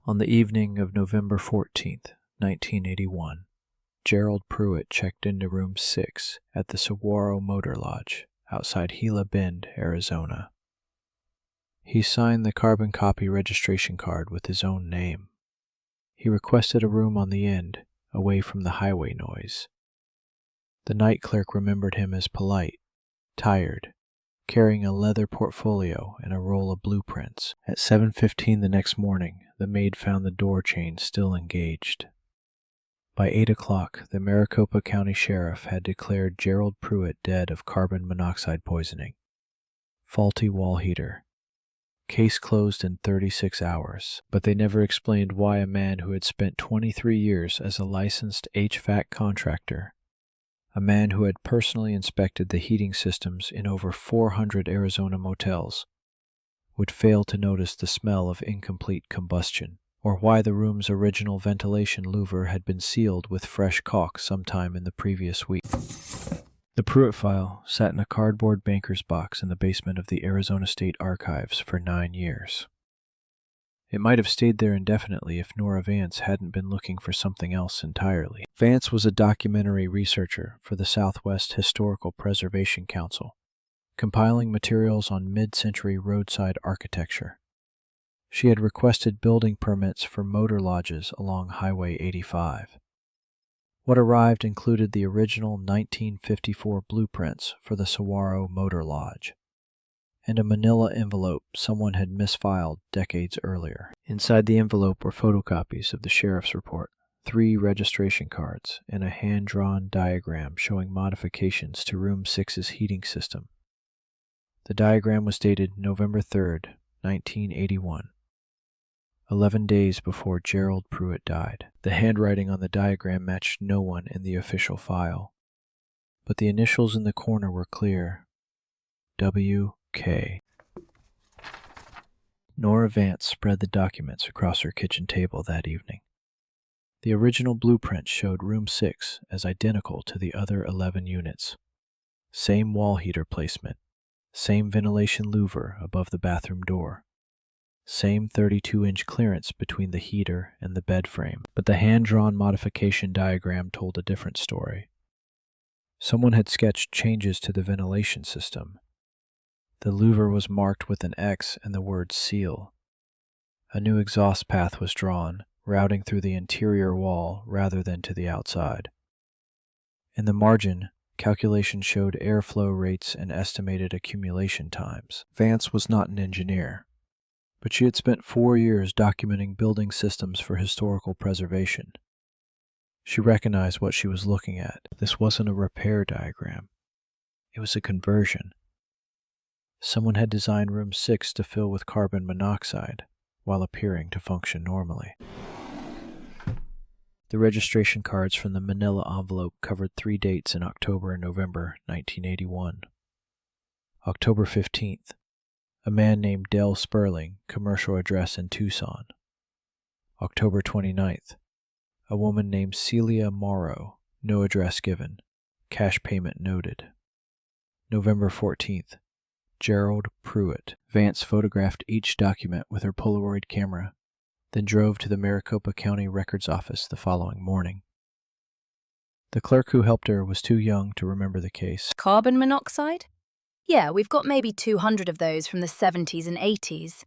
On the evening of November 14th, 1981, Gerald Pruitt checked into room 6 at the Saguaro Motor Lodge outside Gila Bend, Arizona. He signed the carbon copy registration card with his own name. He requested a room on the end, away from the highway noise. The night clerk remembered him as polite, tired, carrying a leather portfolio and a roll of blueprints. At 7:15 the next morning, the maid found the door chain still engaged. By 8 o'clock, the Maricopa County Sheriff had declared Gerald Pruitt dead of carbon monoxide poisoning. Faulty wall heater. Case closed in 36 hours, but they never explained why a man who had spent 23 years as a licensed HVAC contractor, a man who had personally inspected the heating systems in over 400 Arizona motels, would fail to notice the smell of incomplete combustion, or why the room's original ventilation louver had been sealed with fresh caulk sometime in the previous week. The Pruitt file sat in a cardboard banker's box in the basement of the Arizona State Archives for 9 years. It might have stayed there indefinitely if Nora Vance hadn't been looking for something else entirely. Vance was a documentary researcher for the Southwest Historical Preservation Council, compiling materials on mid-century roadside architecture. She had requested building permits for motor lodges along Highway 85. What arrived included the original 1954 blueprints for the Saguaro Motor Lodge, and a manila envelope someone had misfiled decades earlier. Inside the envelope were photocopies of the sheriff's report, 3 registration cards, and a hand-drawn diagram showing modifications to Room 6's heating system. The diagram was dated November 3rd, 1981. 11 days before Gerald Pruitt died. The handwriting on the diagram matched no one in the official file, but the initials in the corner were clear. W.K. Nora Vance spread the documents across her kitchen table that evening. The original blueprint showed Room 6 as identical to the other 11 units. Same wall heater placement, same ventilation louver above the bathroom door, same 32-inch clearance between the heater and the bed frame, but the hand-drawn modification diagram told a different story. Someone had sketched changes to the ventilation system. The louver was marked with an X and the word seal. A new exhaust path was drawn, routing through the interior wall rather than to the outside. In the margin, calculations showed airflow rates and estimated accumulation times. Vance was not an engineer, but she had spent 4 years documenting building systems for historical preservation. She recognized what she was looking at. This wasn't a repair diagram. It was a conversion. Someone had designed Room 6 to fill with carbon monoxide while appearing to function normally. The registration cards from the manila envelope covered 3 dates in October and November 1981. October 15th. A man named Dell Sperling, commercial address in Tucson. October 29th. A woman named Celia Morrow, no address given, cash payment noted. November 14th. Gerald Pruitt. Vance photographed each document with her Polaroid camera, then drove to the Maricopa County Records Office the following morning. The clerk who helped her was too young to remember the case. Carbon monoxide? Yeah, we've got maybe 200 of those from the 70s and 80s.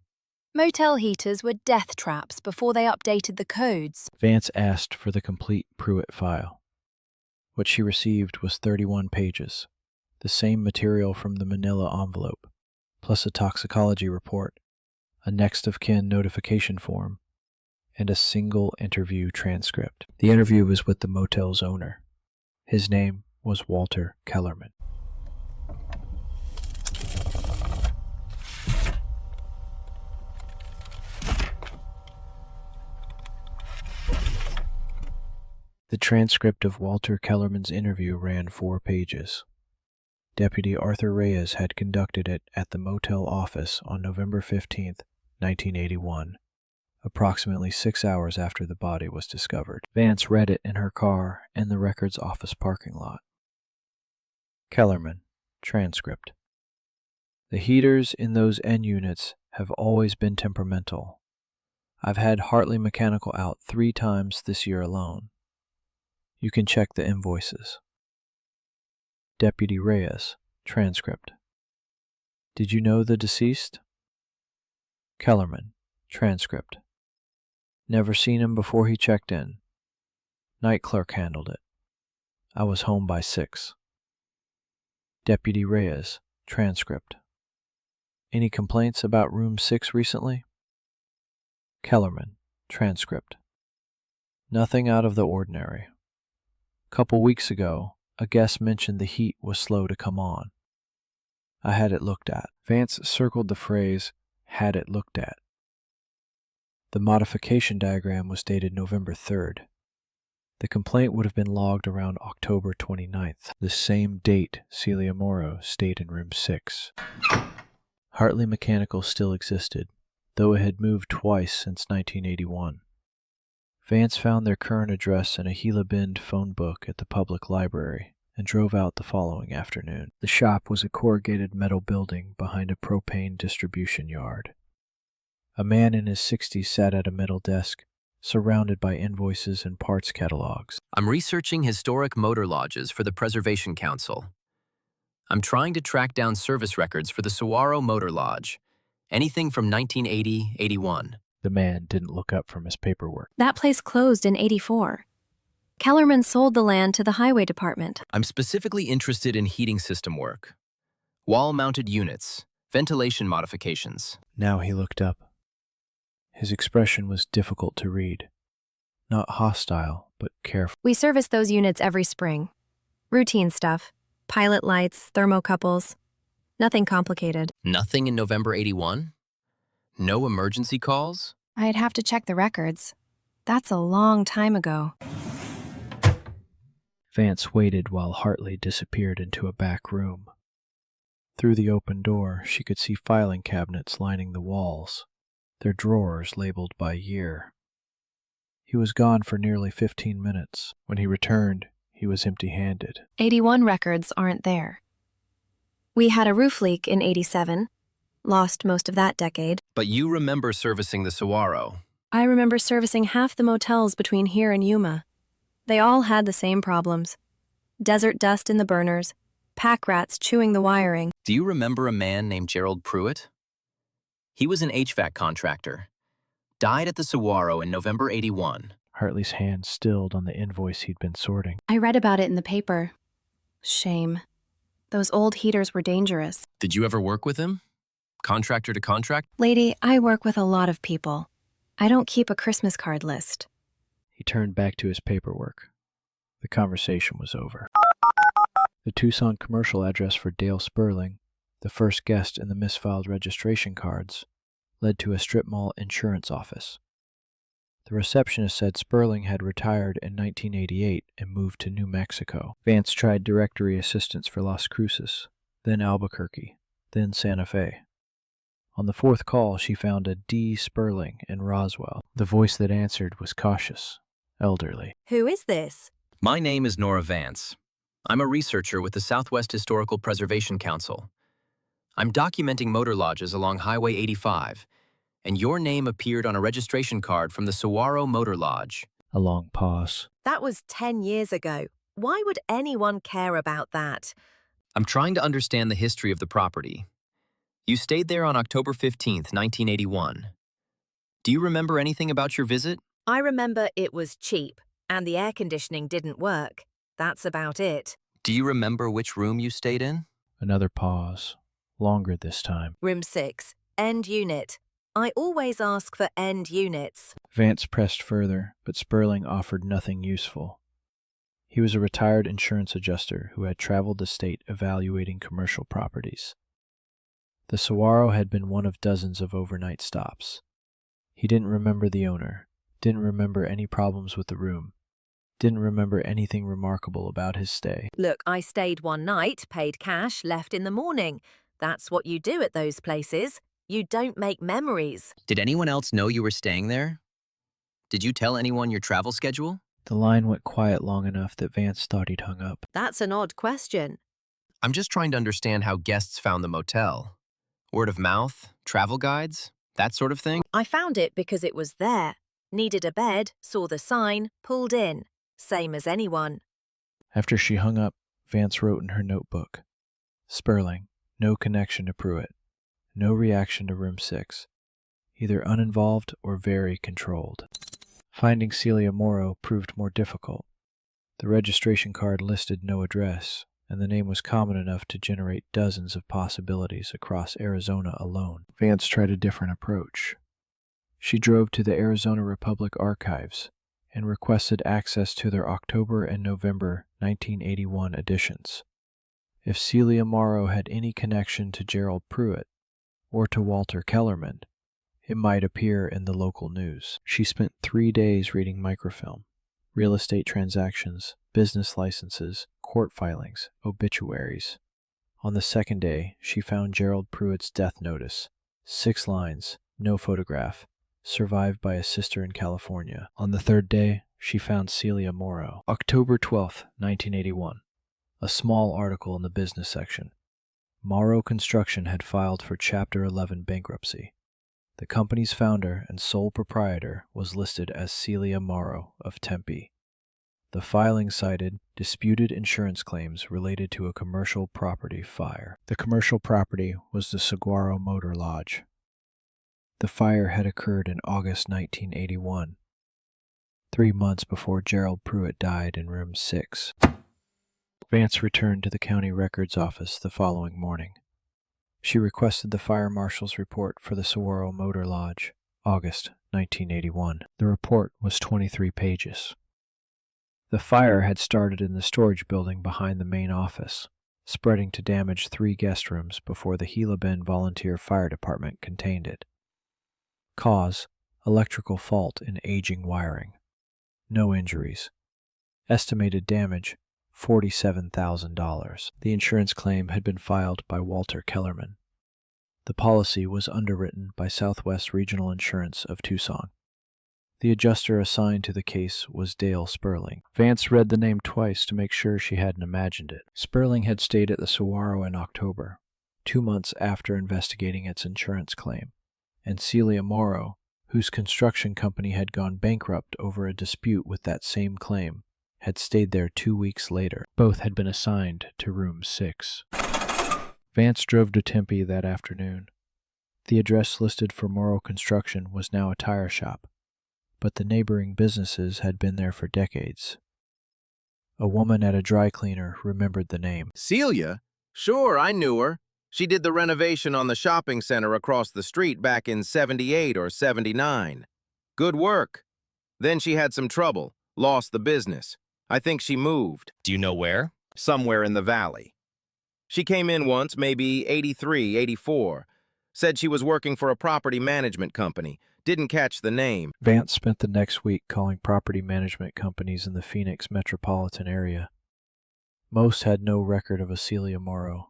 Motel heaters were death traps before they updated the codes. Vance asked for the complete Pruitt file. What she received was 31 pages, the same material from the manila envelope, plus a toxicology report, a next of kin notification form, and a single interview transcript. The interview was with the motel's owner. His name was Walter Kellerman. The transcript of Walter Kellerman's interview ran 4 pages. Deputy Arthur Reyes had conducted it at the motel office on November 15, 1981, approximately 6 hours after the body was discovered. Vance read it in her car in the records office parking lot. Kellerman, transcript. The heaters in those N units have always been temperamental. I've had Hartley Mechanical out 3 times this year alone. You can check the invoices. Deputy Reyes, transcript. Did you know the deceased? Kellerman, transcript. Never seen him before he checked in. Night clerk handled it. I was home by 6. Deputy Reyes, transcript. Any complaints about room 6 recently? Kellerman, transcript. Nothing out of the ordinary. Couple weeks ago, a guest mentioned the heat was slow to come on. I had it looked at. Vance circled the phrase, had it looked at. The modification diagram was dated November 3rd. The complaint would have been logged around October 29th, the same date Celia Morrow stayed in room 6. Hartley Mechanical still existed, though it had moved twice since 1981. Vance found their current address in a Gila Bend phone book at the public library and drove out the following afternoon. The shop was a corrugated metal building behind a propane distribution yard. A man in his 60s sat at a metal desk, surrounded by invoices and parts catalogs. I'm researching historic motor lodges for the Preservation Council. I'm trying to track down service records for the Saguaro Motor Lodge. Anything from 1980-81. The man didn't look up from his paperwork. That place closed in '84. Kellerman sold the land to the highway department. I'm specifically interested in heating system work. Wall-mounted units, ventilation modifications. Now he looked up. His expression was difficult to read. Not hostile, but careful. We service those units every spring. Routine stuff. Pilot lights, thermocouples. Nothing complicated. Nothing in November 81? No emergency calls? I'd have to check the records. That's a long time ago. Vance waited while Hartley disappeared into a back room. Through the open door, she could see filing cabinets lining the walls, their drawers labeled by year. He was gone for nearly 15 minutes. When he returned, he was empty-handed. 81 records aren't there. We had a roof leak in '87. Lost most of that decade. But you remember servicing the Saguaro. I remember servicing half the motels between here and Yuma. They all had the same problems. Desert dust in the burners, pack rats chewing the wiring. Do you remember a man named Gerald Pruitt? He was an HVAC contractor. Died at the Saguaro in November 81. Hartley's hand stilled on the invoice he'd been sorting. I read about it in the paper. Shame. Those old heaters were dangerous. Did you ever work with him? Contractor to contract? Lady, I work with a lot of people. I don't keep a Christmas card list. He turned back to his paperwork. The conversation was over. The Tucson commercial address for Dale Sperling, the first guest in the misfiled registration cards, led to a strip mall insurance office. The receptionist said Sperling had retired in 1988 and moved to New Mexico. Vance tried directory assistance for Las Cruces, then Albuquerque, then Santa Fe. On the 4th call, she found a D. Sperling in Roswell. The voice that answered was cautious, elderly. Who is this? My name is Nora Vance. I'm a researcher with the Southwest Historical Preservation Council. I'm documenting motor lodges along Highway 85, and your name appeared on a registration card from the Saguaro Motor Lodge. A long pause. That was 10 years ago. Why would anyone care about that? I'm trying to understand the history of the property. You stayed there on October 15th, 1981. Do you remember anything about your visit? I remember it was cheap, and the air conditioning didn't work. That's about it. Do you remember which room you stayed in? Another pause. Longer this time. Room 6, end unit. I always ask for end units. Vance pressed further, but Sperling offered nothing useful. He was a retired insurance adjuster who had traveled the state evaluating commercial properties. The Saguaro had been one of dozens of overnight stops. He didn't remember the owner, didn't remember any problems with the room, didn't remember anything remarkable about his stay. Look, I stayed one night, paid cash, left in the morning. That's what you do at those places. You don't make memories. Did anyone else know you were staying there? Did you tell anyone your travel schedule? The line went quiet long enough that Vance thought he'd hung up. That's an odd question. I'm just trying to understand how guests found the motel. Word of mouth? Travel guides? that sort of thing? I found it because it was there. Needed a bed, saw the sign, pulled in. Same as anyone. After she hung up, Vance wrote in her notebook, Sperling, no connection to Pruitt. No reaction to room 6. Either uninvolved or very controlled. Finding Celia Morrow proved more difficult. The registration card listed no address, and the name was common enough to generate dozens of possibilities across Arizona alone. Vance tried a different approach. She drove to the Arizona Republic Archives and requested access to their October and November 1981 editions. If Celia Morrow had any connection to Gerald Pruitt or to Walter Kellerman, it might appear in the local news. She spent 3 days reading microfilm, real estate transactions, business licenses, court filings, obituaries. On the second day, she found Gerald Pruitt's death notice. 6 lines, no photograph, survived by a sister in California. On the third day, she found Celia Morrow. October 12, 1981. A small article in the business section. Morrow Construction had filed for Chapter 11 bankruptcy. The company's founder and sole proprietor was listed as Celia Morrow of Tempe. The filing cited disputed insurance claims related to a commercial property fire. The commercial property was the Saguaro Motor Lodge. The fire had occurred in August 1981, 3 months before Gerald Pruitt died in room 6. Vance returned to the county records office the following morning. She requested the fire marshal's report for the Saguaro Motor Lodge, August 1981. The report was 23 pages. The fire had started in the storage building behind the main office, spreading to damage 3 guest rooms before the Gila Bend Volunteer Fire Department contained it. Cause: electrical fault in aging wiring. No injuries. Estimated damage: $47,000. The insurance claim had been filed by Walter Kellerman. The policy was underwritten by Southwest Regional Insurance of Tucson. The adjuster assigned to the case was Dale Sperling. Vance read the name twice to make sure she hadn't imagined it. Sperling had stayed at the Saguaro in October, 2 months after investigating its insurance claim, and Celia Morrow, whose construction company had gone bankrupt over a dispute with that same claim, had stayed there 2 weeks later. Both had been assigned to room 6. Vance drove to Tempe that afternoon. The address listed for Morrow Construction was now a tire shop, but the neighboring businesses had been there for decades. A woman at a dry cleaner remembered the name. Celia? Sure, I knew her. She did the renovation on the shopping center across the street back in '78 or '79. Good work. Then she had some trouble, lost the business. I think she moved. Do you know where? Somewhere in the valley. She came in once, maybe '83, '84. Said she was working for a property management company. Didn't catch the name. Vance spent the next week calling property management companies in the Phoenix metropolitan area. Most had no record of a Celia Morrow.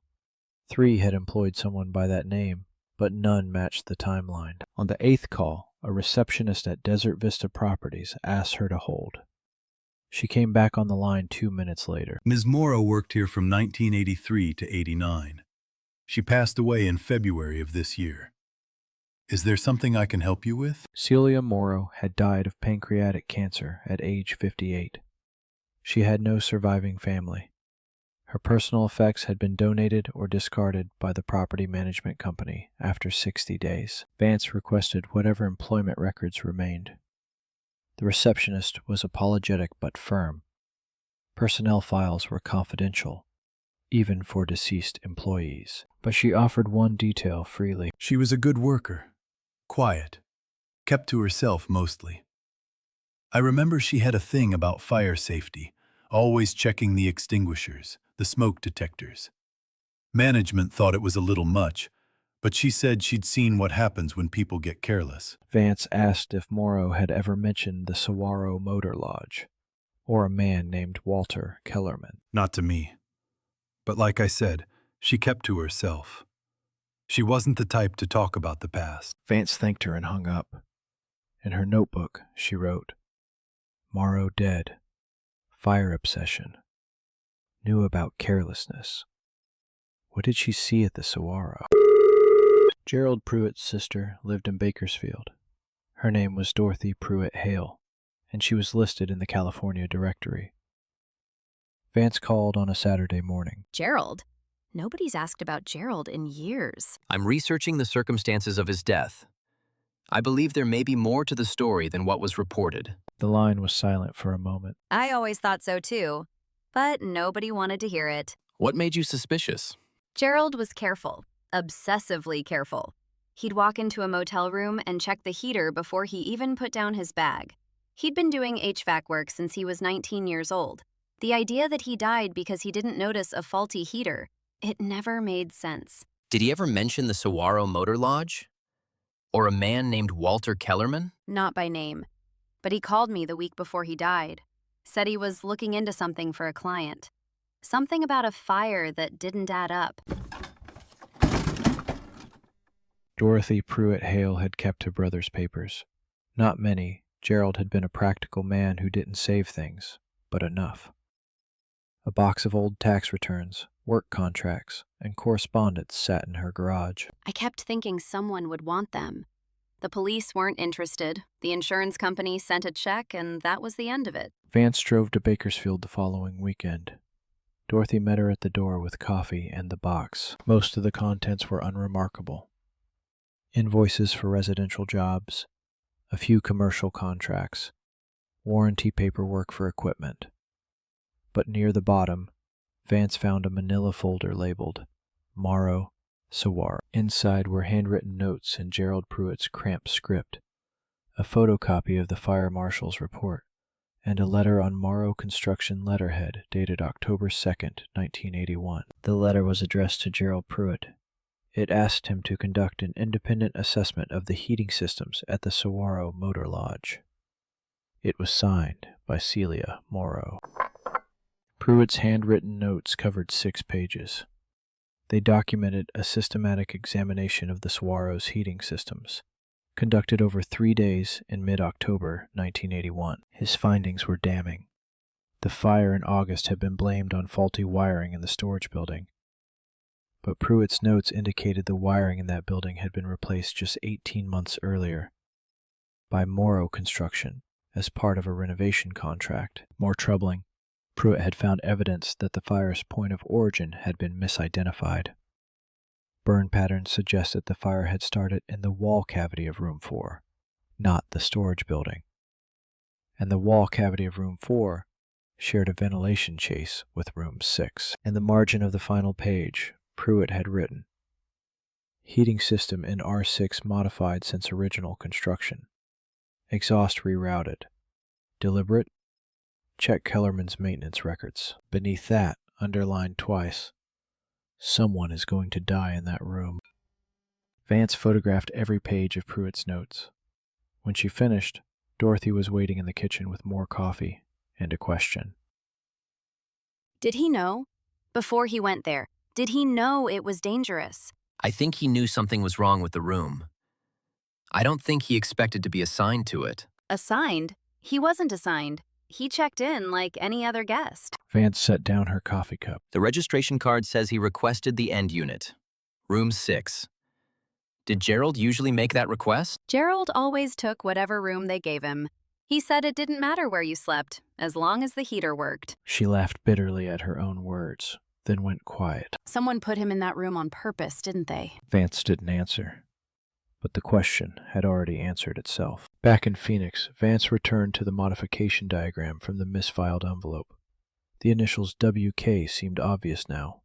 3 had employed someone by that name, but none matched the timeline. On the 8th call, a receptionist at Desert Vista Properties asked her to hold. She came back on the line 2 minutes later. Ms. Morrow worked here from 1983 to '89. She passed away in February of this year. Is there something I can help you with? Celia Morrow had died of pancreatic cancer at age 58. She had no surviving family. Her personal effects had been donated or discarded by the property management company after 60 days. Vance requested whatever employment records remained. The receptionist was apologetic but firm. Personnel files were confidential, even for deceased employees. But she offered one detail freely. She was a good worker. Quiet. Kept to herself mostly. I remember she had a thing about fire safety, always checking the extinguishers, the smoke detectors. Management thought it was a little much, but she said she'd seen what happens when people get careless. Vance asked if Morrow had ever mentioned the Saguaro Motor Lodge, or a man named Walter Kellerman. Not to me. But like I said, she kept to herself. She wasn't the type to talk about the past. Vance thanked her and hung up. In her notebook, she wrote, Morrow dead. Fire obsession. Knew about carelessness. What did she see at the Saguaro? Gerald Pruitt's sister lived in Bakersfield. Her name was Dorothy Pruitt Hale, and she was listed in the California directory. Vance called on a Saturday morning. Gerald? Nobody's asked about Gerald in years. I'm researching the circumstances of his death. I believe there may be more to the story than what was reported. The line was silent for a moment. I always thought so too, but nobody wanted to hear it. What made you suspicious? Gerald was careful, obsessively careful. He'd walk into a motel room and check the heater before he even put down his bag. He'd been doing HVAC work since he was 19 years old. The idea that he died because he didn't notice a faulty heater, it never made sense. Did he ever mention the Saguaro Motor Lodge? Or a man named Walter Kellerman? Not by name, but he called me the week before he died. Said he was looking into something for a client. Something about a fire that didn't add up. Dorothy Pruitt Hale had kept her brother's papers. Not many. Gerald had been a practical man who didn't save things, but enough. A box of old tax returns, work contracts, and correspondence sat in her garage. I kept thinking someone would want them. The police weren't interested. The insurance company sent a check, and that was the end of it. Vance drove to Bakersfield the following weekend. Dorothy met her at the door with coffee and the box. Most of the contents were unremarkable. Invoices for residential jobs, a few commercial contracts, warranty paperwork for equipment. But near the bottom, Vance found a manila folder labeled Morrow, Saguaro. Inside were handwritten notes in Gerald Pruitt's cramped script, a photocopy of the fire marshal's report, and a letter on Morrow Construction letterhead dated October 2nd, 1981. The letter was addressed to Gerald Pruitt. It asked him to conduct an independent assessment of the heating systems at the Saguaro Motor Lodge. It was signed by Celia Morrow. Pruitt's handwritten notes covered 6 pages. They documented a systematic examination of the Saguaro's heating systems, conducted over 3 days in mid-October 1981. His findings were damning. The fire in August had been blamed on faulty wiring in the storage building, but Pruitt's notes indicated the wiring in that building had been replaced just 18 months earlier by Morrow Construction as part of a renovation contract. More troubling, Pruitt had found evidence that the fire's point of origin had been misidentified. Burn patterns suggested the fire had started in the wall cavity of room 4, not the storage building. And the wall cavity of room 4 shared a ventilation chase with room 6. In the margin of the final page, Pruitt had written, "Heating system in R6 modified since original construction. Exhaust rerouted. Deliberate? Check Kellerman's maintenance records." Beneath that, underlined twice, "Someone is going to die in that room." Vance photographed every page of Pruitt's notes. When she finished, Dorothy was waiting in the kitchen with more coffee and a question. Did he know? Before he went there, did he know it was dangerous? I think he knew something was wrong with the room. I don't think he expected to be assigned to it. Assigned? He wasn't assigned. He checked in like any other guest. Vance set down her coffee cup. The registration card says he requested the end unit, room 6. Did Gerald usually make that request? Gerald always took whatever room they gave him. He said it didn't matter where you slept, as long as the heater worked. She laughed bitterly at her own words, then went quiet. Someone put him in that room on purpose, didn't they? Vance didn't answer, but the question had already answered itself. Back in Phoenix, Vance returned to the modification diagram from the misfiled envelope. The initials WK seemed obvious now.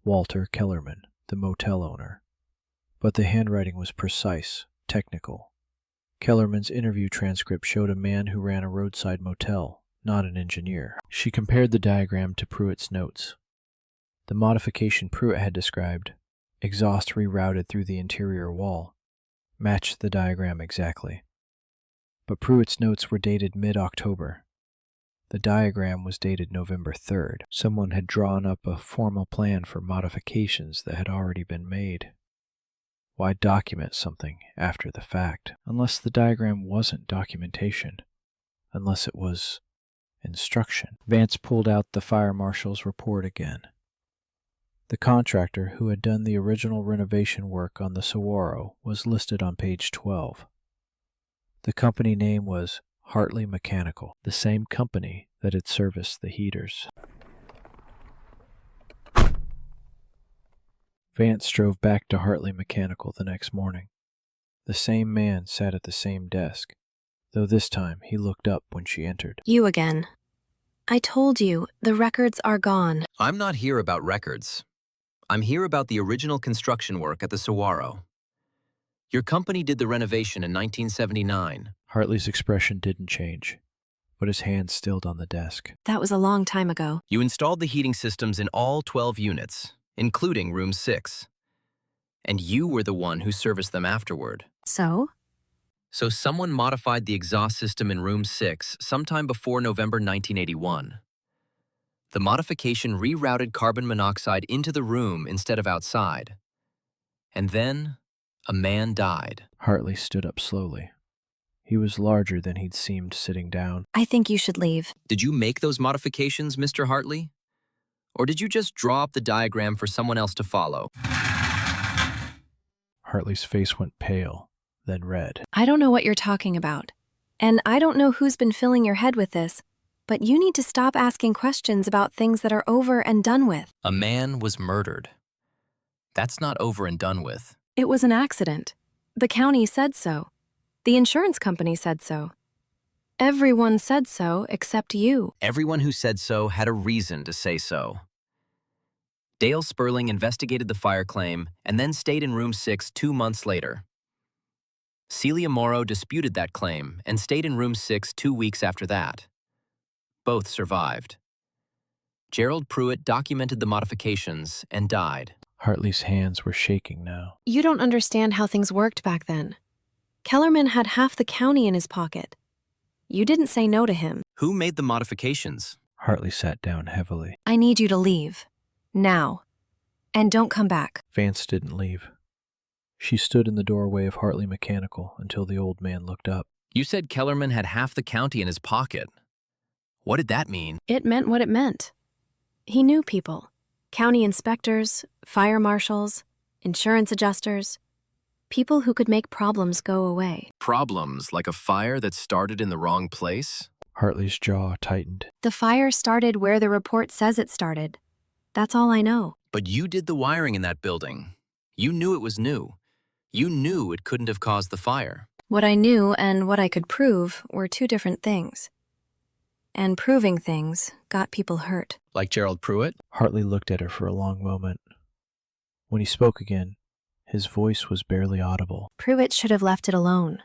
Walter Kellerman, the motel owner. But the handwriting was precise, technical. Kellerman's interview transcript showed a man who ran a roadside motel, not an engineer. She compared the diagram to Pruitt's notes. The modification Pruitt had described, exhaust rerouted through the interior wall, matched the diagram exactly. But Pruitt's notes were dated mid-October. The diagram was dated November 3rd. Someone had drawn up a formal plan for modifications that had already been made. Why document something after the fact? Unless the diagram wasn't documentation. Unless it was instruction. Vance pulled out the fire marshal's report again. The contractor who had done the original renovation work on the Saguaro was listed on page 12. The company name was Hartley Mechanical, the same company that had serviced the heaters. Vance drove back to Hartley Mechanical the next morning. The same man sat at the same desk, though this time he looked up when she entered. You again. I told you, the records are gone. I'm not here about records. I'm here about the original construction work at the Saguaro. Your company did the renovation in 1979. Hartley's expression didn't change, but his hand stilled on the desk. That was a long time ago. You installed the heating systems in all 12 units, including room 6. And you were the one who serviced them afterward. So? So someone modified the exhaust system in room 6 sometime before November 1981. The modification rerouted carbon monoxide into the room instead of outside. And then, a man died. Hartley stood up slowly. He was larger than he'd seemed sitting down. I think you should leave. Did you make those modifications, Mr. Hartley? Or did you just draw up the diagram for someone else to follow? Hartley's face went pale, then red. I don't know what you're talking about. And I don't know who's been filling your head with this, but you need to stop asking questions about things that are over and done with. A man was murdered. That's not over and done with. It was an accident. The county said so. The insurance company said so. Everyone said so except you. Everyone who said so had a reason to say so. Dale Sperling investigated the fire claim and then stayed in room 6 2 months later. Celia Morrow disputed that claim and stayed in room 6 2 weeks after that. Both survived. Gerald Pruitt documented the modifications and died. Hartley's hands were shaking now. You don't understand how things worked back then. Kellerman had half the county in his pocket. You didn't say no to him. Who made the modifications? Hartley sat down heavily. I need you to leave. Now. And don't come back. Vance didn't leave. She stood in the doorway of Hartley Mechanical until the old man looked up. You said Kellerman had half the county in his pocket. What did that mean? It meant what it meant. He knew people. County inspectors, fire marshals, insurance adjusters. People who could make problems go away. Problems like a fire that started in the wrong place? Hartley's jaw tightened. The fire started where the report says it started. That's all I know. But you did the wiring in that building. You knew it was new. You knew it couldn't have caused the fire. What I knew and what I could prove were two different things. And proving things got people hurt. Like Gerald Pruitt? Hartley looked at her for a long moment. When he spoke again, his voice was barely audible. Pruitt should have left it alone.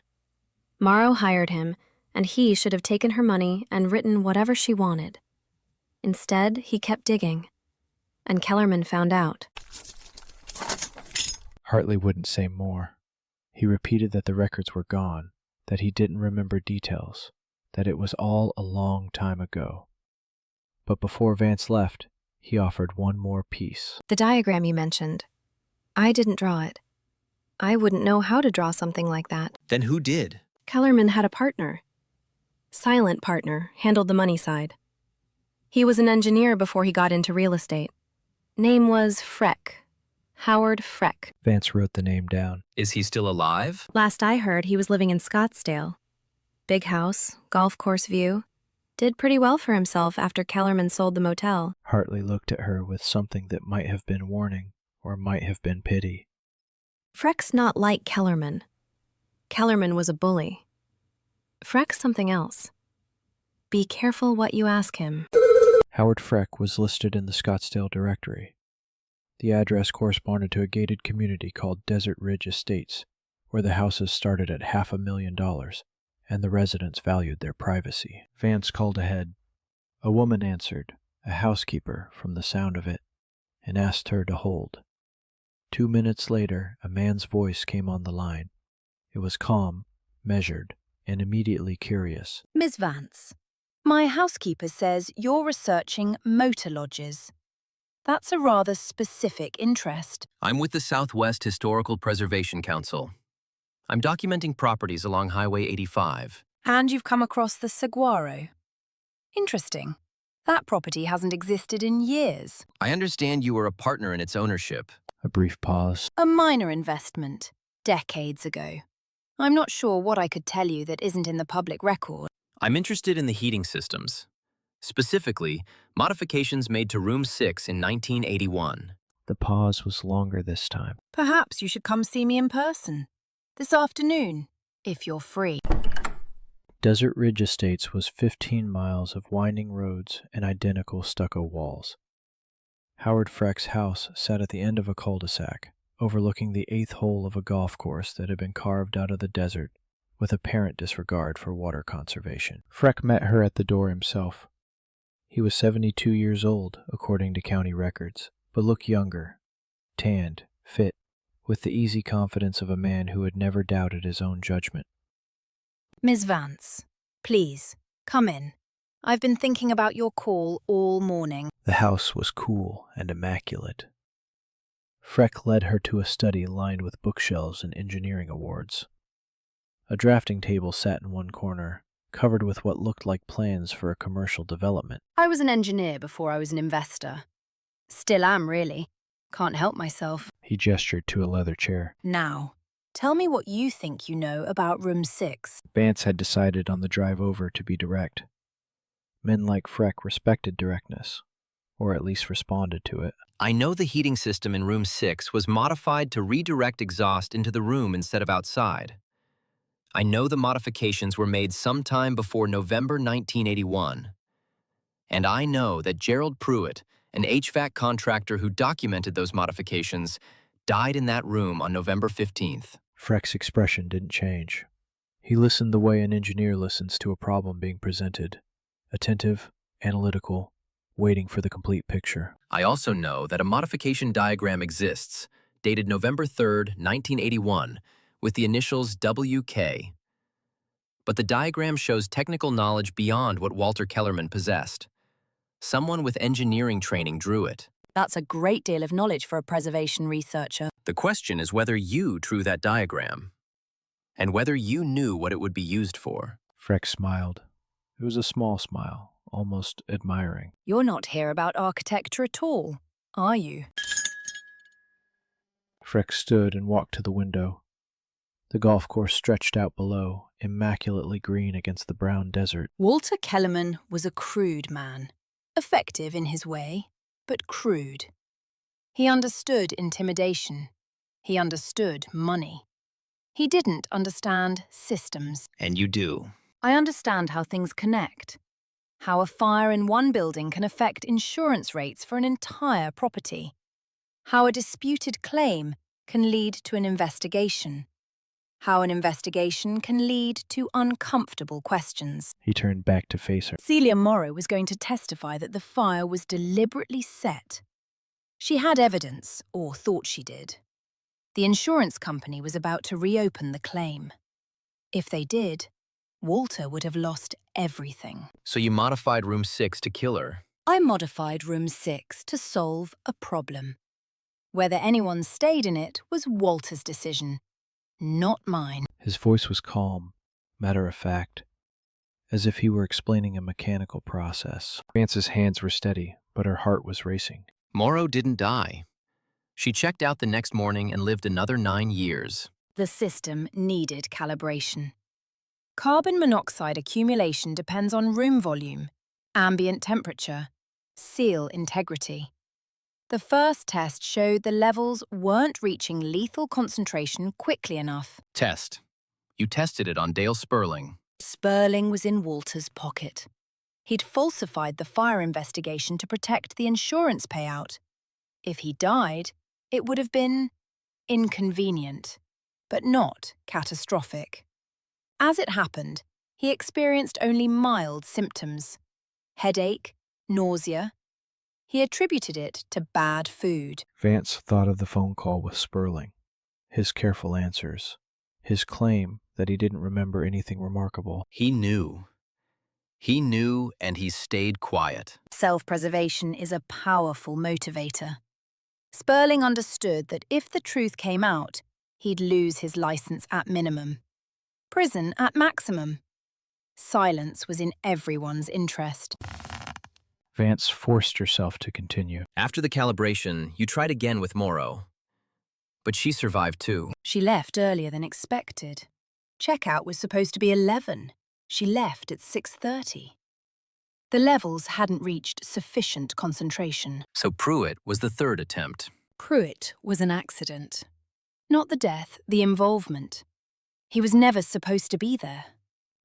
Morrow hired him, and he should have taken her money and written whatever she wanted. Instead, he kept digging. And Kellerman found out. Hartley wouldn't say more. He repeated that the records were gone, that he didn't remember details, that it was all a long time ago. But before Vance left, he offered one more piece. The diagram you mentioned. I didn't draw it. I wouldn't know how to draw something like that. Then who did? Kellerman had a partner. Silent partner, handled the money side. He was an engineer before he got into real estate. Name was Freck. Howard Freck. Vance wrote the name down. Is he still alive? Last I heard, he was living in Scottsdale. Big house, golf course view. Did pretty well for himself after Kellerman sold the motel. Hartley looked at her with something that might have been warning or might have been pity. Freck's not like Kellerman. Kellerman was a bully. Freck's something else. Be careful what you ask him. Howard Freck was listed in the Scottsdale directory. The address corresponded to a gated community called Desert Ridge Estates, where the houses started at $500,000, and the residents valued their privacy. Vance called ahead. A woman answered, a housekeeper from the sound of it, and asked her to hold. 2 minutes later, a man's voice came on the line. It was calm, measured, and immediately curious. Miss Vance, my housekeeper says you're researching motor lodges. That's a rather specific interest. I'm with the Southwest Historical Preservation Council. I'm documenting properties along Highway 85. And you've come across the Saguaro. Interesting. That property hasn't existed in years. I understand you were a partner in its ownership. A brief pause. A minor investment, decades ago. I'm not sure what I could tell you that isn't in the public record. I'm interested in the heating systems. Specifically, modifications made to Room 6 in 1981. The pause was longer this time. Perhaps you should come see me in person. This afternoon, if you're free. Desert Ridge Estates was 15 miles of winding roads and identical stucco walls. Howard Freck's house sat at the end of a cul-de-sac, overlooking the 8th hole of a golf course that had been carved out of the desert with apparent disregard for water conservation. Freck met her at the door himself. He was 72 years old, according to county records, but looked younger, tanned, fit, with the easy confidence of a man who had never doubted his own judgment. Ms. Vance, please, come in. I've been thinking about your call all morning. The house was cool and immaculate. Freck led her to a study lined with bookshelves and engineering awards. A drafting table sat in one corner, covered with what looked like plans for a commercial development. I was an engineer before I was an investor. Still am, really. Can't help myself. He gestured to a leather chair. Now, tell me what you think you know about Room 6. Vance had decided on the drive over to be direct. Men like Freck respected directness, or at least responded to it. I know the heating system in Room 6 was modified to redirect exhaust into the room instead of outside. I know the modifications were made sometime before November 1981. And I know that Gerald Pruitt, an HVAC contractor who documented those modifications, died in that room on November 15th. Freck's expression didn't change. He listened the way an engineer listens to a problem being presented, attentive, analytical, waiting for the complete picture. I also know that a modification diagram exists, dated November 3rd, 1981, with the initials WK. But the diagram shows technical knowledge beyond what Walter Kellerman possessed. Someone with engineering training drew it. That's a great deal of knowledge for a preservation researcher. The question is whether you drew that diagram, and whether you knew what it would be used for. Freck smiled. It was a small smile, almost admiring. You're not here about architecture at all, are you? Freck stood and walked to the window. The golf course stretched out below, immaculately green against the brown desert. Walter Kellerman was a crude man. Effective in his way, but crude. He understood intimidation. He understood money. He didn't understand systems. And you do. I understand how things connect. How a fire in one building can affect insurance rates for an entire property. How a disputed claim can lead to an investigation. How an investigation can lead to uncomfortable questions. He turned back to face her. Celia Morrow was going to testify that the fire was deliberately set. She had evidence, or thought she did. The insurance company was about to reopen the claim. If they did, Walter would have lost everything. So you modified Room 6 to kill her? I modified Room 6 to solve a problem. Whether anyone stayed in it was Walter's decision, not mine. His voice was calm, matter-of-fact, as if he were explaining a mechanical process. Vance's hands were steady, but her heart was racing. Morrow didn't die. She checked out the next morning and lived another 9 years. The system needed calibration. Carbon monoxide accumulation depends on room volume, ambient temperature, seal integrity. The first test showed the levels weren't reaching lethal concentration quickly enough. Test. You tested it on Dale Sperling. Sperling was in Walter's pocket. He'd falsified the fire investigation to protect the insurance payout. If he died, it would have been inconvenient, but not catastrophic. As it happened, he experienced only mild symptoms: headache, nausea. He attributed it to bad food. Vance thought of the phone call with Sperling, his careful answers, his claim that he didn't remember anything remarkable. He knew. He knew, and he stayed quiet. Self-preservation is a powerful motivator. Sperling understood that if the truth came out, he'd lose his license at minimum, prison at maximum. Silence was in everyone's interest. Vance forced herself to continue. After the calibration, you tried again with Morrow. But she survived too. She left earlier than expected. Checkout was supposed to be 11. She left at 6:30. The levels hadn't reached sufficient concentration. So Pruitt was the third attempt. Pruitt was an accident. Not the death, the involvement. He was never supposed to be there.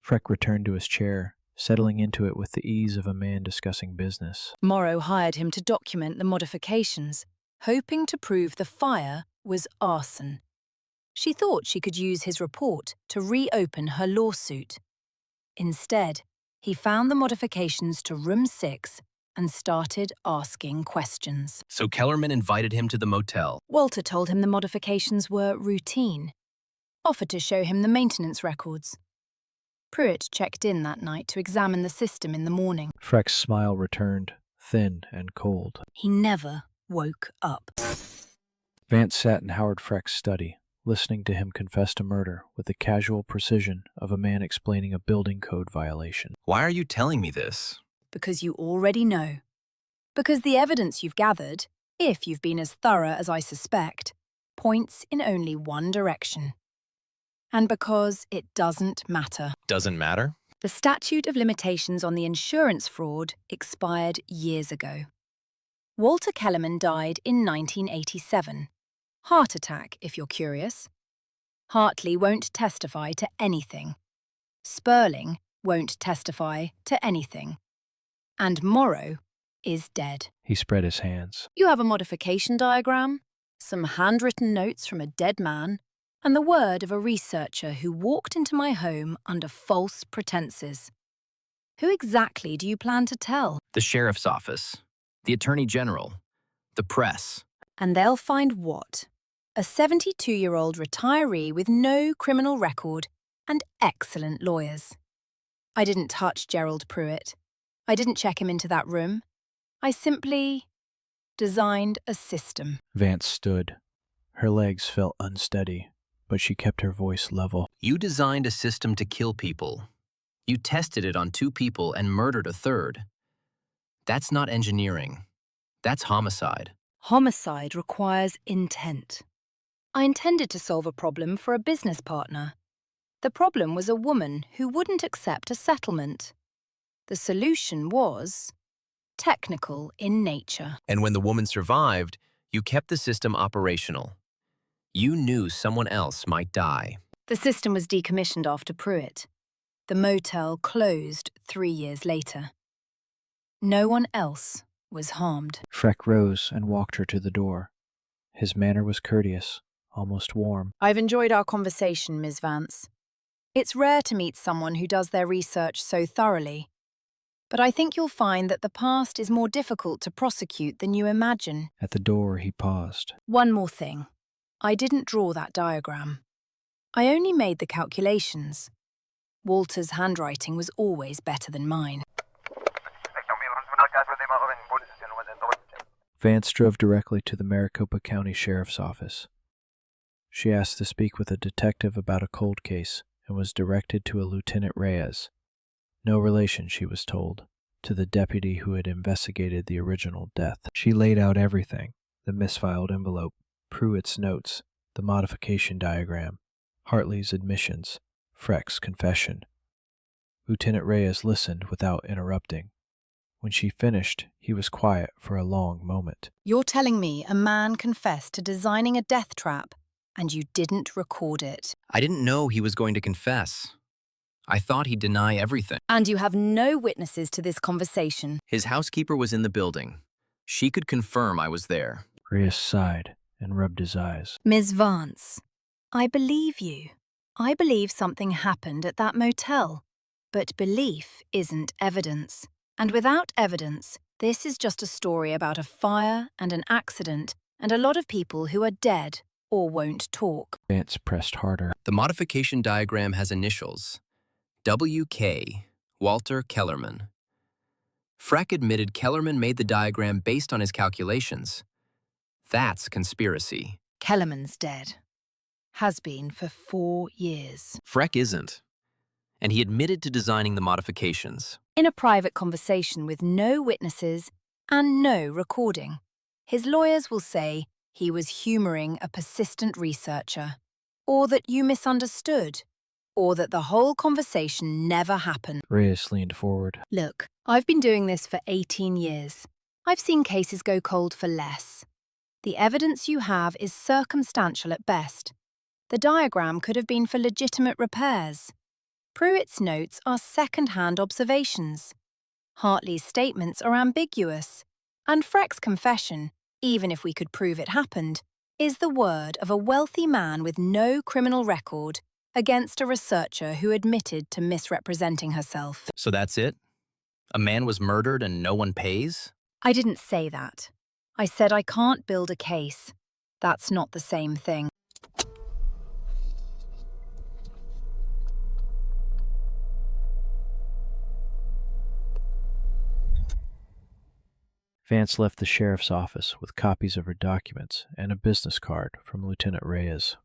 Freck returned to his chair, settling into it with the ease of a man discussing business. Morrow hired him to document the modifications, hoping to prove the fire was arson. She thought she could use his report to reopen her lawsuit. Instead, he found the modifications to room 6 and started asking questions. So Kellerman invited him to the motel. Walter told him the modifications were routine, offered to show him the maintenance records. Pruitt checked in that night to examine the system in the morning. Freck's smile returned, thin and cold. He never woke up. Vance sat in Howard Freck's study, listening to him confess to murder with the casual precision of a man explaining a building code violation. Why are you telling me this? Because you already know. Because the evidence you've gathered, if you've been as thorough as I suspect, points in only one direction. And because it doesn't matter. Doesn't matter? The statute of limitations on the insurance fraud expired years ago. Walter Kellerman died in 1987. Heart attack, if you're curious. Hartley won't testify to anything. Sperling won't testify to anything. And Morrow is dead. He spread his hands. You have a modification diagram, some handwritten notes from a dead man, and the word of a researcher who walked into my home under false pretenses. Who exactly do you plan to tell? The sheriff's office, the attorney general, the press. And they'll find what? A 72-year-old retiree with no criminal record and excellent lawyers. I didn't touch Gerald Pruitt. I didn't check him into that room. I simply designed a system. Vance stood. Her legs felt unsteady, but she kept her voice level. You designed a system to kill people. You tested it on 2 people and murdered a third. That's not engineering. That's homicide. Homicide requires intent. I intended to solve a problem for a business partner. The problem was a woman who wouldn't accept a settlement. The solution was technical in nature. And when the woman survived, you kept the system operational. You knew someone else might die. The system was decommissioned after Pruitt. The motel closed 3 years later. No one else was harmed. Freck rose and walked her to the door. His manner was courteous, almost warm. I've enjoyed our conversation, Ms. Vance. It's rare to meet someone who does their research so thoroughly. But I think you'll find that the past is more difficult to prosecute than you imagine. At the door, he paused. One more thing. I didn't draw that diagram. I only made the calculations. Walter's handwriting was always better than mine. Vance drove directly to the Maricopa County Sheriff's Office. She asked to speak with a detective about a cold case and was directed to a Lieutenant Reyes. No relation, she was told, to the deputy who had investigated the original death. She laid out everything: the misfiled envelope, Pruitt's notes, the modification diagram, Hartley's admissions, Freck's confession. Lieutenant Reyes listened without interrupting. When she finished, he was quiet for a long moment. You're telling me a man confessed to designing a death trap and you didn't record it? I didn't know he was going to confess. I thought he'd deny everything. And you have no witnesses to this conversation? His housekeeper was in the building. She could confirm I was there. Reyes sighed and rubbed his eyes. Ms. Vance, I believe you. I believe something happened at that motel. But belief isn't evidence. And without evidence, this is just a story about a fire and an accident and a lot of people who are dead or won't talk. Vance pressed harder. The modification diagram has initials: W.K. Walter Kellerman. Freck admitted Kellerman made the diagram based on his calculations. That's conspiracy. Kellerman's dead. Has been for 4 years. Freck isn't. And he admitted to designing the modifications. in a private conversation with no witnesses and no recording. His lawyers will say he was humoring a persistent researcher, or that you misunderstood, or that the whole conversation never happened. Reyes leaned forward. Look, I've been doing this for 18 years. I've seen cases go cold for less. The evidence you have is circumstantial at best. The diagram could have been for legitimate repairs. Pruitt's notes are second-hand observations. Hartley's statements are ambiguous. And Freck's confession, even if we could prove it happened, is the word of a wealthy man with no criminal record against a researcher who admitted to misrepresenting herself. So that's it? A man was murdered and no one pays? I didn't say that. I said I can't build a case. That's not the same thing. Vance left the sheriff's office with copies of her documents and a business card from Lieutenant Reyes.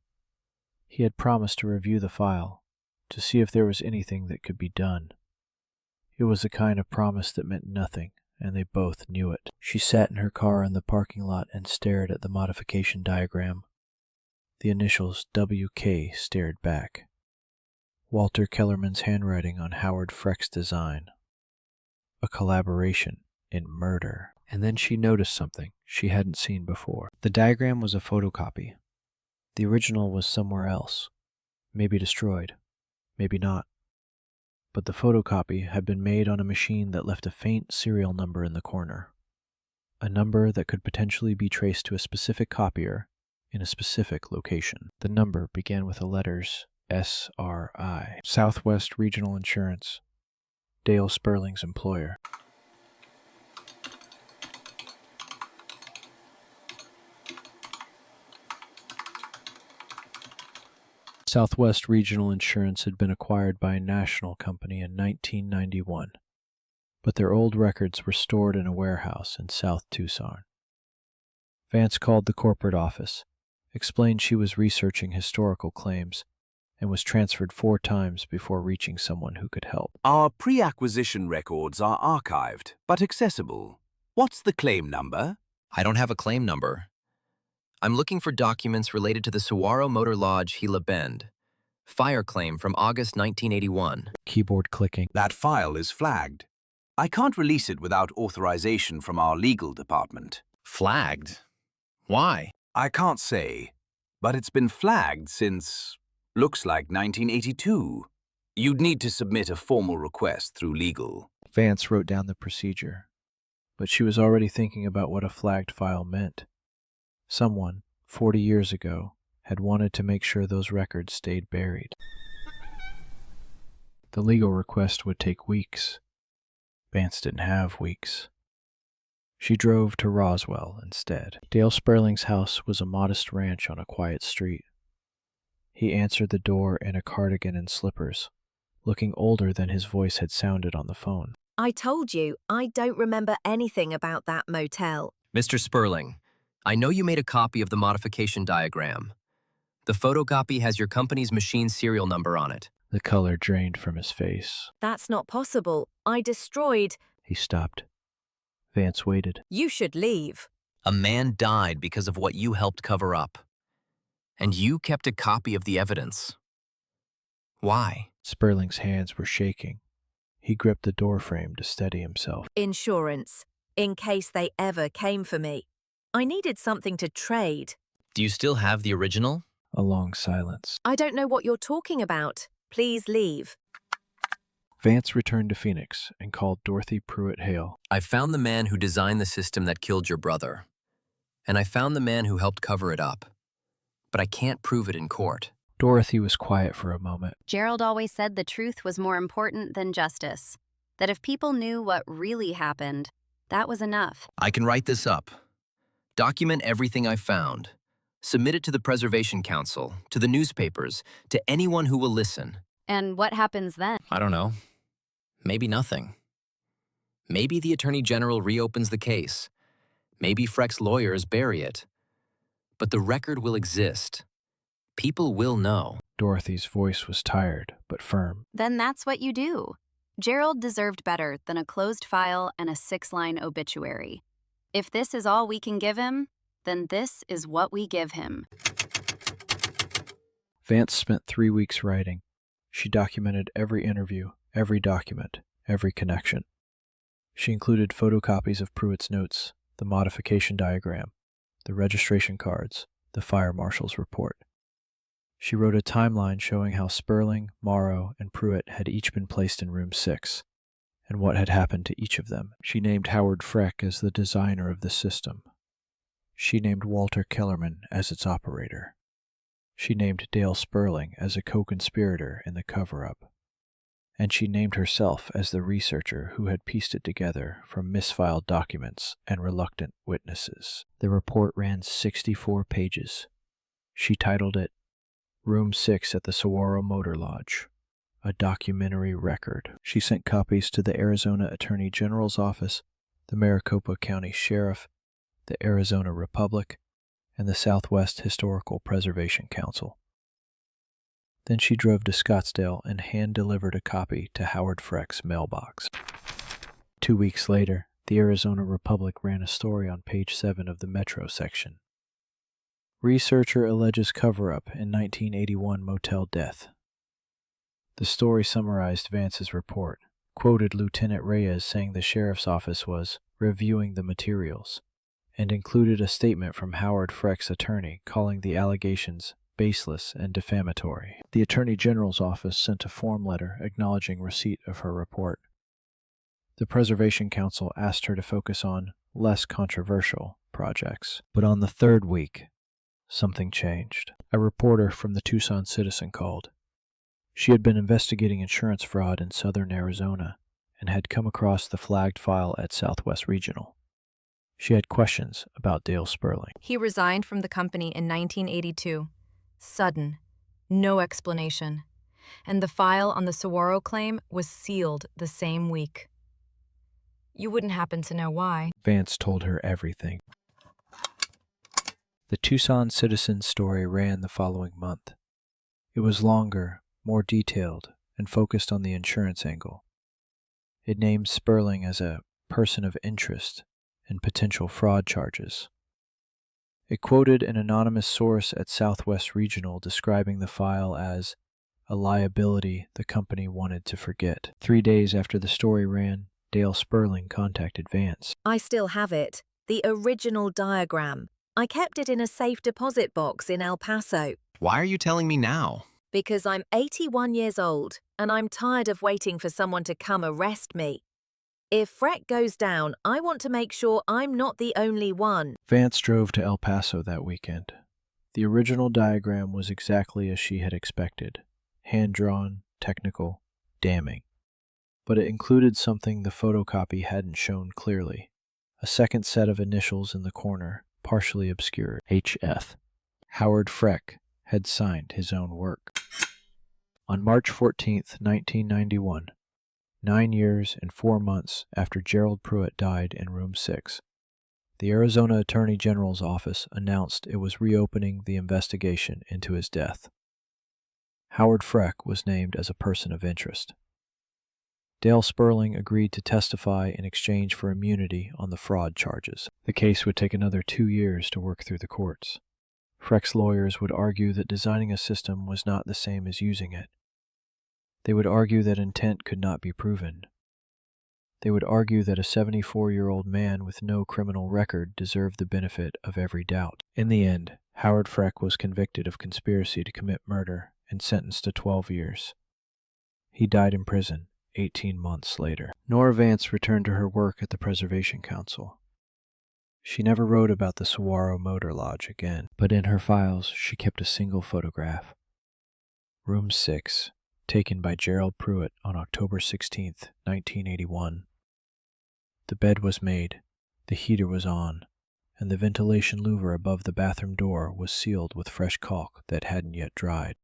He had promised to review the file, to see if there was anything that could be done. It was the kind of promise that meant nothing, and they both knew it. She sat in her car in the parking lot and stared at the modification diagram. The initials WK stared back. Walter Kellerman's handwriting on Howard Freck's design. A collaboration in murder. And then she noticed something she hadn't seen before. The diagram was a photocopy. The original was somewhere else. Maybe destroyed. Maybe not. But the photocopy had been made on a machine that left a faint serial number in the corner. A number that could potentially be traced to a specific copier in a specific location. The number began with the letters SRI. Southwest Regional Insurance. Dale Sperling's employer. Southwest Regional Insurance had been acquired by a national company in 1991, but their old records were stored in a warehouse in South Tucson. Vance called the corporate office, explained she was researching historical claims, and was transferred 4 times before reaching someone who could help. Our pre-acquisition records are archived, but accessible. What's the claim number? I don't have a claim number. I'm looking for documents related to the Saguaro Motor Lodge, Gila Bend. Fire claim from August 1981. Keyboard clicking. That file is flagged. I can't release it without authorization from our legal department. Flagged? Why? I can't say, but it's been flagged since, looks like 1982. You'd need to submit a formal request through legal. Vance wrote down the procedure, but she was already thinking about what a flagged file meant. Someone, 40 years ago, had wanted to make sure those records stayed buried. The legal request would take weeks. Vance didn't have weeks. She drove to Roswell instead. Dale Sperling's house was a modest ranch on a quiet street. He answered the door in a cardigan and slippers, looking older than his voice had sounded on the phone. I told you, I don't remember anything about that motel. Mr. Sperling, I know you made a copy of the modification diagram. The photocopy has your company's machine serial number on it. The color drained from his face. That's not possible. I destroyed... He stopped. Vance waited. You should leave. A man died because of what you helped cover up. And you kept a copy of the evidence. Why? Sperling's hands were shaking. He gripped the doorframe to steady himself. Insurance, in case they ever came for me. I needed something to trade. Do you still have the original? A long silence. I don't know what you're talking about. Please leave. Vance returned to Phoenix and called Dorothy Pruitt Hale. I found the man who designed the system that killed your brother. And I found the man who helped cover it up. But I can't prove it in court. Dorothy was quiet for a moment. Gerald always said the truth was more important than justice. That if people knew what really happened, that was enough. I can write this up. Document everything I found. Submit it to the Preservation Council, to the newspapers, to anyone who will listen. And what happens then? I don't know. Maybe nothing. Maybe the Attorney General reopens the case. Maybe Freck's lawyers bury it. But the record will exist. People will know. Dorothy's voice was tired, but firm. Then that's what you do. Gerald deserved better than a closed file and a 6-line obituary. If this is all we can give him, then this is what we give him. Vance spent 3 weeks writing. She documented every interview, every document, every connection. She included photocopies of Pruitt's notes, the modification diagram, the registration cards, the fire marshal's report. She wrote a timeline showing how Sperling, Morrow, and Pruitt had each been placed in room 6, and what had happened to each of them. She named Howard Freck as the designer of the system. She named Walter Kellerman as its operator. She named Dale Sperling as a co-conspirator in the cover-up. And she named herself as the researcher who had pieced it together from misfiled documents and reluctant witnesses. The report ran 64 pages. She titled it Room 6 at the Saguaro Motor Lodge, a documentary record. She sent copies to the Arizona Attorney General's office, the Maricopa County Sheriff, the Arizona Republic, and the Southwest Historical Preservation Council. Then she drove to Scottsdale and hand-delivered a copy to Howard Freck's mailbox. 2 weeks later, the Arizona Republic ran a story on page 7 of the Metro section. Researcher alleges cover-up in 1981 motel death. The story summarized Vance's report, quoted Lieutenant Reyes saying the sheriff's office was reviewing the materials, and included a statement from Howard Freck's attorney calling the allegations baseless and defamatory. The Attorney General's office sent a form letter acknowledging receipt of her report. The Preservation Council asked her to focus on less controversial projects. But on the 3rd week, something changed. A reporter from the Tucson Citizen called. She had been investigating insurance fraud in southern Arizona and had come across the flagged file at Southwest Regional. She had questions about Dale Sperling. He resigned from the company in 1982. Sudden. No explanation. And the file on the Saguaro claim was sealed the same week. You wouldn't happen to know why. Vance told her everything. The Tucson Citizen story ran the following month. It was longer, more detailed, and focused on the insurance angle. It named Sperling as a person of interest in potential fraud charges. It quoted an anonymous source at Southwest Regional describing the file as a liability the company wanted to forget. 3 days after the story ran, Dale Sperling contacted Vance. I still have it, the original diagram. I kept it in a safe deposit box in El Paso. Why are you telling me now? Because I'm 81 years old, and I'm tired of waiting for someone to come arrest me. If Freck goes down, I want to make sure I'm not the only one. Vance drove to El Paso that weekend. The original diagram was exactly as she had expected. Hand-drawn, technical, damning. But it included something the photocopy hadn't shown clearly. A second set of initials in the corner, partially obscured. HF. Howard Freck had signed his own work. On March 14, 1991, 9 years and 4 months after Gerald Pruitt died in room 6, the Arizona Attorney General's office announced it was reopening the investigation into his death. Howard Freck was named as a person of interest. Dale Sperling agreed to testify in exchange for immunity on the fraud charges. The case would take another 2 years to work through the courts. Freck's lawyers would argue that designing a system was not the same as using it. They would argue that intent could not be proven. They would argue that a 74-year-old man with no criminal record deserved the benefit of every doubt. In the end, Howard Freck was convicted of conspiracy to commit murder and sentenced to 12 years. He died in prison 18 months later. Nora Vance returned to her work at the Preservation Council. She never wrote about the Saguaro Motor Lodge again, but in her files she kept a single photograph. Room 6, taken by Gerald Pruitt on October 16, 1981. The bed was made, the heater was on, and the ventilation louver above the bathroom door was sealed with fresh caulk that hadn't yet dried.